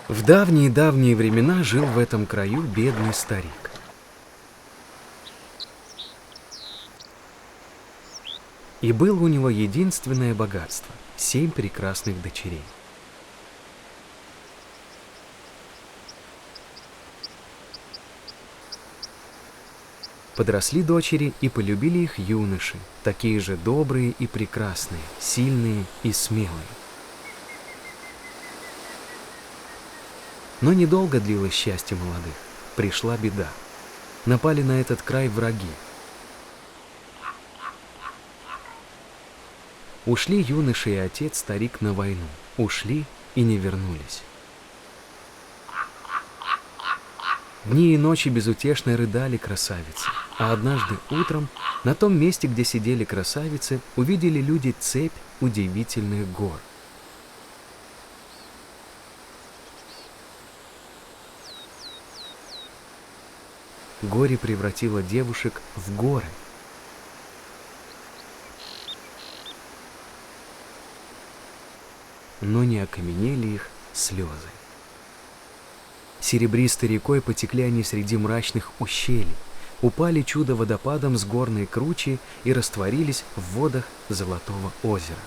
В давние-давние времена жил в этом краю бедный старик. И было у него единственное богатство – 7 прекрасных дочерей. Подросли дочери и полюбили их юноши, такие же добрые и прекрасные, сильные и смелые. Но недолго длилось счастье молодых. Пришла беда. Напали на этот край враги. Ушли юноши и отец, старик, на войну. Ушли и не вернулись. Дни и ночи безутешно рыдали красавицы. А однажды утром на том месте, где сидели красавицы, увидели люди цепь удивительных гор. Горе превратило девушек в горы. Но не окаменели их слезы. Серебристой рекой потекли они среди мрачных ущелий, упали чудо водопадом с горной кручи и растворились в водах Золотого озера.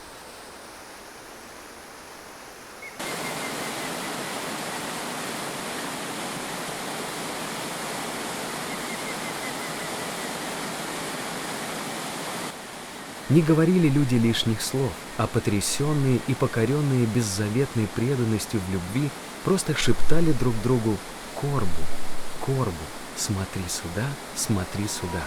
Не говорили люди лишних слов, а потрясенные и покоренные беззаветной преданностью в любви просто шептали друг другу: «Корбу, Корбу, смотри сюда, смотри сюда».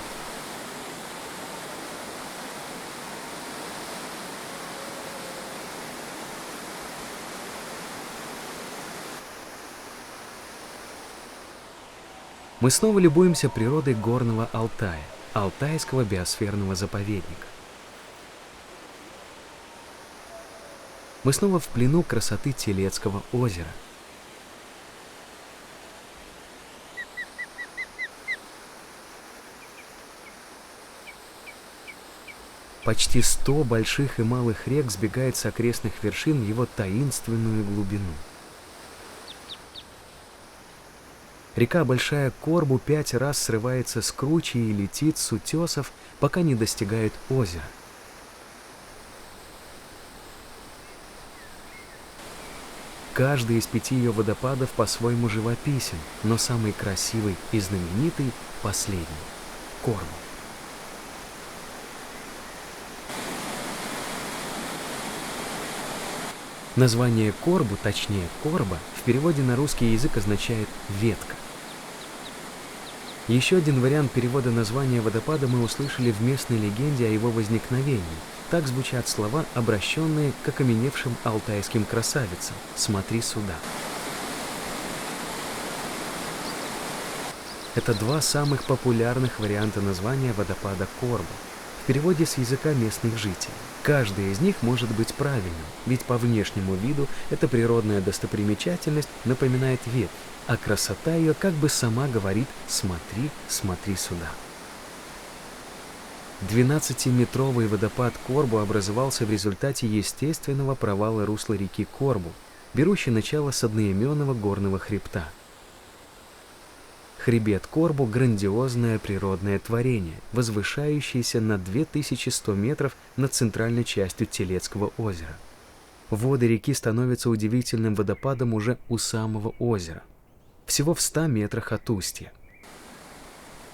Мы снова любуемся природой горного Алтая, Алтайского биосферного заповедника. Мы снова в плену красоты Телецкого озера. Почти 100 больших и малых рек сбегает с окрестных вершин в его таинственную глубину. Река Большая Корбу 5 раз срывается с кручи и летит с утесов, пока не достигает озера. Каждый из 5 ее водопадов по-своему живописен, но самый красивый и знаменитый – последний – Корбу. Название Корбу, точнее Корба, в переводе на русский язык означает «ветка». Еще один вариант перевода названия водопада мы услышали в местной легенде о его возникновении. Так звучат слова, обращенные к окаменевшим алтайским красавицам: «Смотри сюда». Это 2 самых популярных варианта названия водопада Корбу в переводе с языка местных жителей. Каждый из них может быть правильным, ведь по внешнему виду эта природная достопримечательность напоминает ветвь, а красота ее как бы сама говорит: «Смотри, смотри сюда». 12-метровый водопад Корбу образовался в результате естественного провала русла реки Корбу, берущей начало с одноименного горного хребта. Хребет Корбу – грандиозное природное творение, возвышающееся на 2100 метров над центральной частью Телецкого озера. Воды реки становятся удивительным водопадом уже у самого озера, всего в 100 метрах от устья.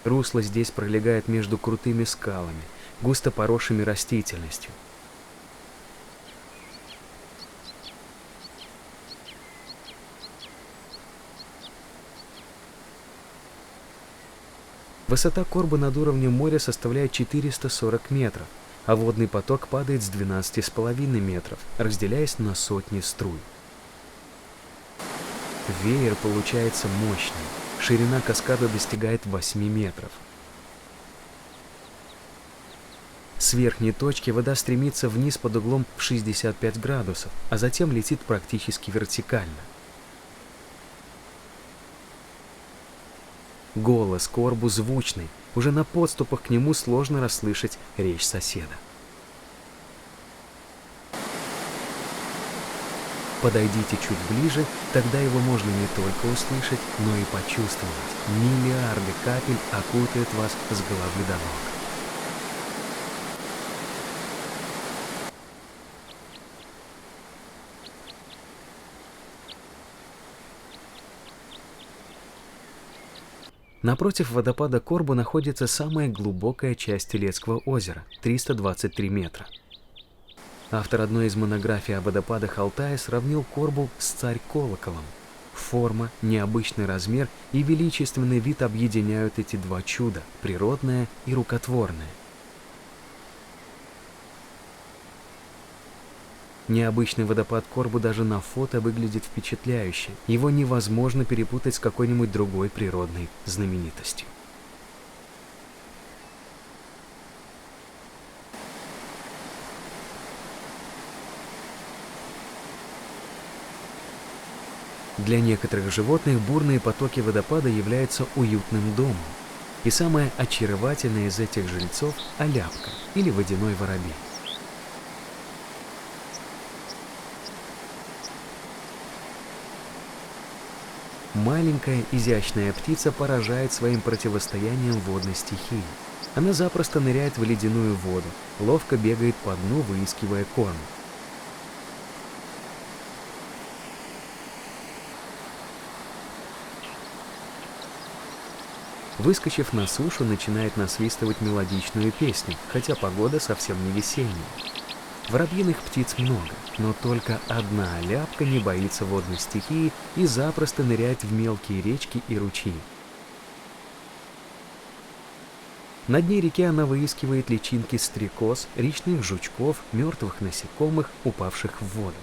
Русло здесь пролегает между крутыми скалами, густо поросшими растительностью. Высота Корбу над уровнем моря составляет 440 метров, а водный поток падает с 12,5 метров, разделяясь на сотни струй. Веер получается мощный. Ширина каскада достигает 8 метров. С верхней точки вода стремится вниз под углом в 65 градусов, а затем летит практически вертикально. Голос Корбу звучный, уже на подступах к нему сложно расслышать речь соседа. Подойдите чуть ближе, тогда его можно не только услышать, но и почувствовать. Миллиарды капель окутают вас с головы до ног. Напротив водопада Корбу находится самая глубокая часть Телецкого озера – 323 метра. Автор одной из монографий о водопадах Алтая сравнил Корбу с царь-колоколом. Форма, необычный размер и величественный вид объединяют эти два чуда – природное и рукотворное. Необычный водопад Корбу даже на фото выглядит впечатляюще. Его невозможно перепутать с какой-нибудь другой природной знаменитостью. Для некоторых животных бурные потоки водопада являются уютным домом. И самое очаровательное из этих жильцов – аляпка или водяной воробей. Маленькая изящная птица поражает своим противостоянием водной стихии. Она запросто ныряет в ледяную воду, ловко бегает по дну, выискивая корм. Выскочив на сушу, начинает насвистывать мелодичную песню, хотя погода совсем не весенняя. Воробьиных птиц много, но только одна аляпка не боится водной стихии и запросто ныряет в мелкие речки и ручьи. На дне реки она выискивает личинки стрекоз, речных жучков, мертвых насекомых, упавших в воду.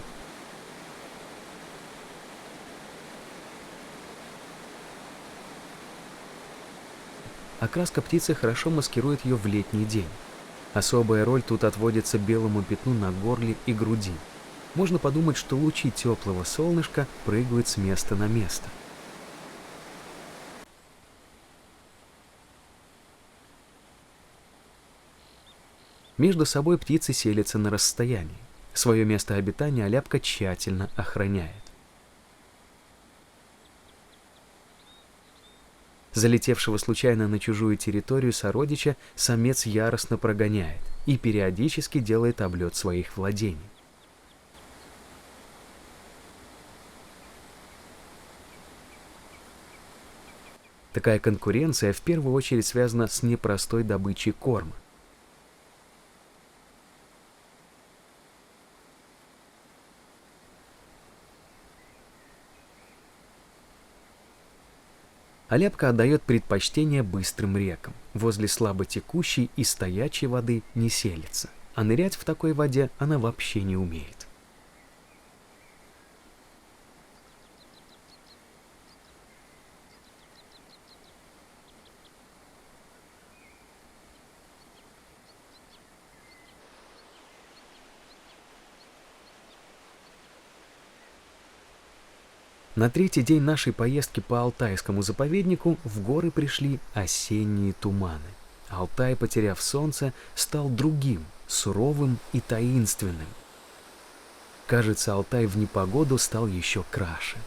Окраска птицы хорошо маскирует ее в летний день. Особая роль тут отводится белому пятну на горле и груди. Можно подумать, что лучи теплого солнышка прыгают с места на место. Между собой птицы селятся на расстоянии. Свое место обитания аляпка тщательно охраняет. Залетевшего случайно на чужую территорию сородича самец яростно прогоняет и периодически делает облет своих владений. Такая конкуренция в первую очередь связана с непростой добычей корма. Аляпка отдает предпочтение быстрым рекам. Возле слаботекущей и стоячей воды не селится, а нырять в такой воде она вообще не умеет. На третий день нашей поездки по Алтайскому заповеднику в горы пришли осенние туманы. Алтай, потеряв солнце, стал другим, суровым и таинственным. Кажется, Алтай в непогоду стал еще краше.